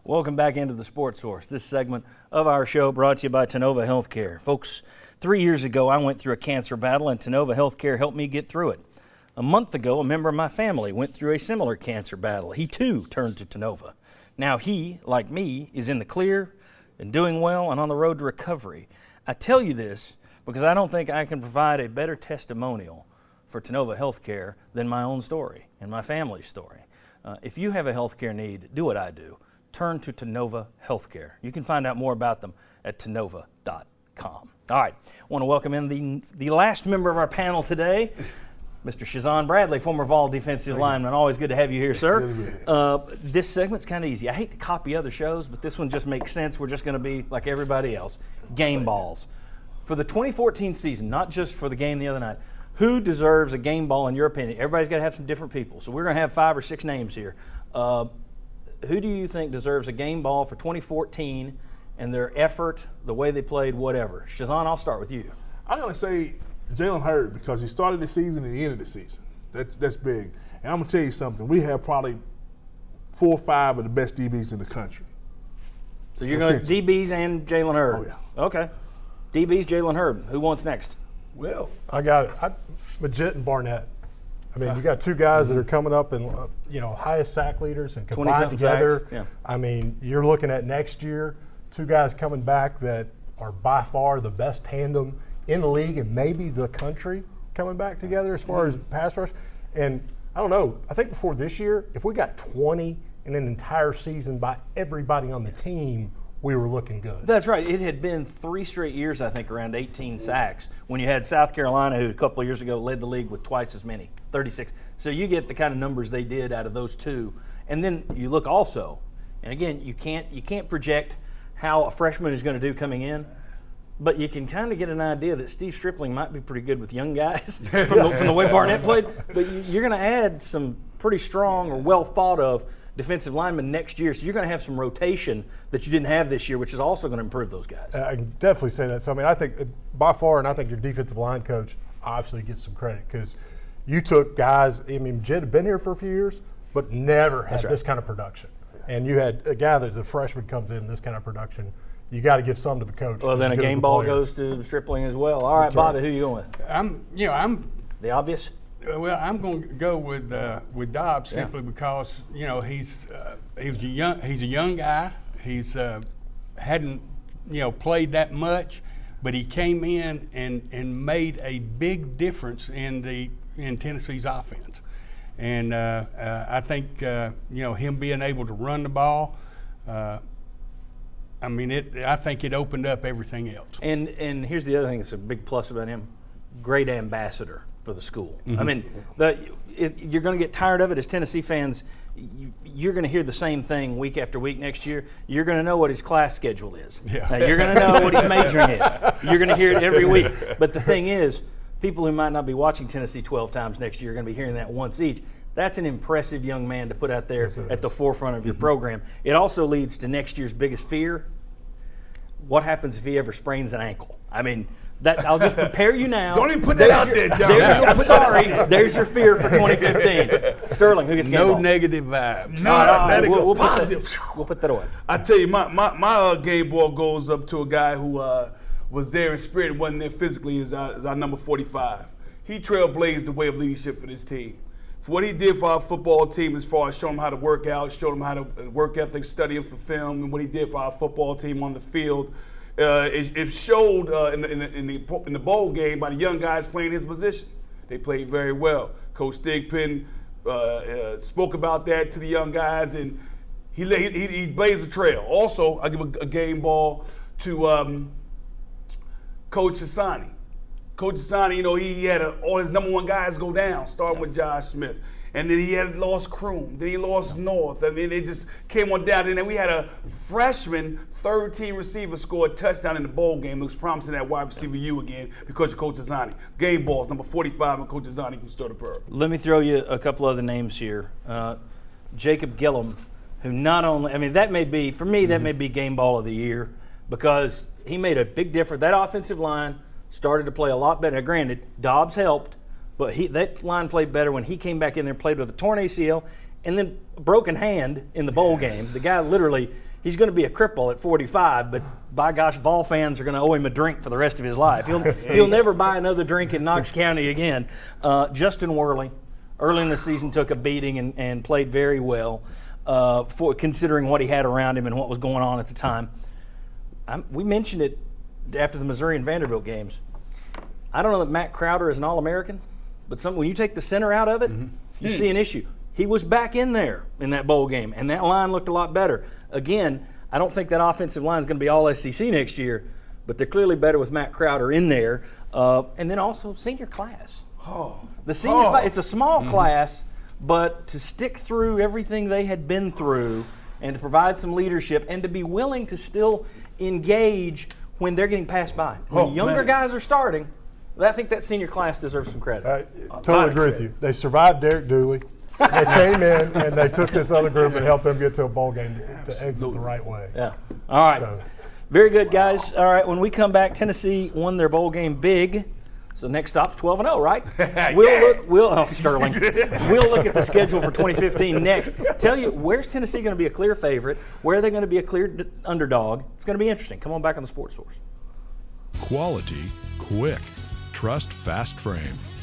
Welcome back into the Sports Source. This segment of our show brought to you by Tennova Healthcare. Folks, 3 years ago I went through a cancer battle and Tennova Healthcare helped me get through it. A month ago, a member of my family went through a similar cancer battle. He too turned to Tennova. Now he, like me, is in the clear and doing well and on the road to recovery. I tell you this because I don't think I can provide a better testimonial for Tennova Healthcare than my own story and my family's story. If you have a healthcare need, do what I do. Turn to Tennova Healthcare. You can find out more about them at tennova.com. All right, I want to welcome in the last member of our panel today, Mr. Shazon Bradley, former Vol defensive lineman. Always good to have you here, sir. This segment's kind of easy. I hate to copy other shows, but this one just makes sense. We're just going to be like everybody else. Game balls. For the 2014 season, not just for the game the other night, who deserves a game ball in your opinion? Everybody's got to have some different people, so we're going to have 5 or 6 names here. Who do you think deserves a game ball for 2014 and their effort, the way they played, whatever? Shazon, I'll start with you. I'm going to say Jalen Hurd because he started the season and the end of the season. That's big. And I'm going to tell you something. We have probably 4 or 5 of the best DBs in the country. So you're going to DBs and Jalen Hurd? Oh, yeah. Okay. DBs, Jalen Hurd. Who wants next? Well, I got it. Majette and Barnett. I mean, you got 2 guys that are coming up and, highest sack leaders and combined together. Sacks. Yeah. I mean, you're looking at next year, 2 guys coming back that are by far the best tandem in the league and maybe the country coming back together as far as pass rush. And I don't know, I think before this year, if we got 20 in an entire season by everybody on the team, we were looking good. That's right. It had been 3 straight years, I think, around 18 sacks when you had South Carolina, who a couple of years ago led the league with twice as many, 36. So you get the kind of numbers they did out of those 2. And then you look also, and again, you can't project how a freshman is going to do coming in, but you can kind of get an idea that Steve Stripling might be pretty good with young guys from the way Barnett played. But you're going to add some pretty strong or well thought of defensive linemen next year, so you're going to have some rotation that you didn't have this year, which is also going to improve those guys. I can definitely say that. So, I mean, I think by far, and I think your defensive line coach obviously gets some credit because you took guys, I mean, Jed had been here for a few years, but never had this kind of production. And you had a guy that's a freshman comes in this kind of production. You got to give some to the coach. Well, then a game ball goes to Stripling as well. All right, Bobby, who are you going with? I'm the obvious. Well, I'm going to go with Dobbs simply because he's a young guy. He's hadn't played that much, but he came in and made a big difference in Tennessee's offense. And I think him being able to run the ball. I think it opened up everything else. And here's the other thing that's a big plus about him: great ambassador for the school. I mean, you're going to get tired of it as Tennessee fans. You're going to hear the same thing week after week next year. You're going to know what his class schedule is. Yeah. Now, you're going to know what he's majoring in. You're going to hear it every week. But the thing is, people who might not be watching Tennessee 12 times next year are going to be hearing that once each. That's an impressive young man to put out there at the forefront of your program. It also leads to next year's biggest fear. What happens if he ever sprains an ankle? I mean, I'll just prepare you now. Don't even put that out there, John. I'm sorry. There's your fear for 2015. Sterling, who gets game ball? No negative vibes. No, we'll positive. We'll put that away. I tell you, my game ball goes up to a guy who was there in spirit and wasn't there physically as our number 45. He trailblazed the way of leadership for this team. For what he did for our football team as far as showing them how to work out, showing them how to work ethic, studying for film, and what he did for our football team on the field, it showed in the bowl game by the young guys playing his position. They played very well. Coach Thigpen spoke about that to the young guys, and he blazed the trail. Also, I give a game ball to Coach Hassani. Coach Hassani, he had all his number 1 guys go down, starting with Josh Smith. And then he had lost Kroom. Then he lost North. I mean, it just came on down. And then we had a freshman third-team receiver score a touchdown in the bowl game. Looks promising at wide receiver U again because of Coach Hassani. Game balls, number 45, and Coach Hassani from Sturdy Pearl. Let me throw you a couple other names here. Jacob Gillum, who not only, that may be, for me, that may be game ball of the year because he made a big difference. That offensive line started to play a lot better. Now, granted, Dobbs helped, but that line played better when he came back in there and played with a torn ACL and then a broken hand in the bowl game. The guy literally, he's going to be a cripple at 45, but by gosh, Vol fans are going to owe him a drink for the rest of his life. He'll never buy another drink in Knox County again. Justin Worley, early in the season, took a beating and played very well for considering what he had around him and what was going on at the time. We mentioned it after the Missouri and Vanderbilt games. I don't know that Matt Crowder is an All-American, but when you take the center out of it, you see an issue. He was back in there in that bowl game, and that line looked a lot better. Again, I don't think that offensive line is going to be all SEC next year, but they're clearly better with Matt Crowder in there. And then also senior class. The senior class, it's a small class, but to stick through everything they had been through and to provide some leadership and to be willing to still engage when they're getting passed by. When younger guys are starting, I think that senior class deserves some credit. Totally agree with you. They survived Derek Dooley. They came in and they took this other group and helped them get to a bowl game to exit the right way. Yeah. All right. So, very good, guys. All right. When we come back, Tennessee won their bowl game big. So next stop's 12-0, right? Sterling. We'll look at the schedule for 2015 next. Tell you, where's Tennessee going to be a clear favorite? Where are they going to be a clear underdog? It's going to be interesting. Come on back on the Sports Source. Quality, quick. Trust Fast Frame.